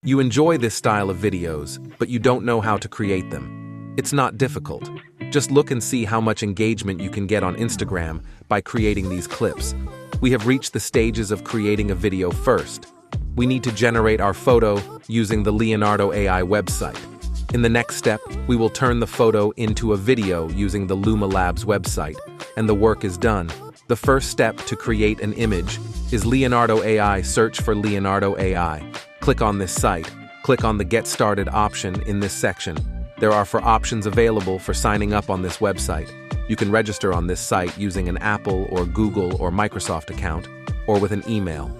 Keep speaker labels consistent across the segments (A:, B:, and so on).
A: You enjoy this style of videos, but you don't know how to create them. It's not difficult. Just look and see how much engagement you can get on Instagram by creating these clips. We have reached the stages of creating a video first. We need to generate our photo using the Leonardo AI website. In the next step, we will turn the photo into a video using the LumaLabs website, and the work is done. The first step to create an image is Leonardo AI. Search for Leonardo AI. Click on this site. Click on the Get Started option in this section. There are options available for signing up on this website. You can register on this site using an Apple or Google or Microsoft account, or with an email.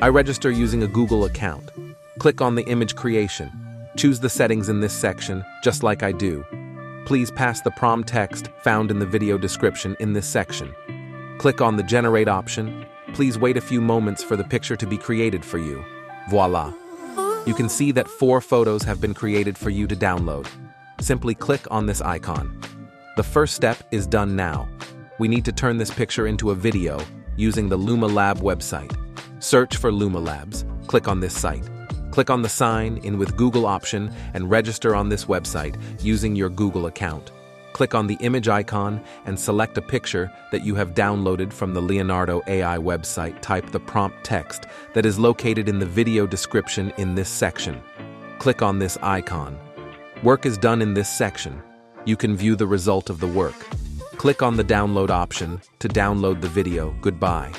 A: I register using a Google account. Click on the image creation. Choose the settings in this section, just like I do. Please pass the prompt text found in the video description in this section. Click on the Generate option. Please wait a few moments for the picture to be created for you. Voila! You can see that 4 photos have been created for you to download. Simply click on this icon. The first step is done now. We need to turn this picture into a video using the LumaLab website. Search for LumaLabs. Click on this site. Click on the Sign in with Google option and register on this website using your Google account. Click on the image icon and select a picture that you have downloaded from the Leonardo AI website. Type the prompt text that is located in the video description in this section. Click on this icon. Work is done in this section. You can view the result of the work. Click on the download option to download the video. Goodbye.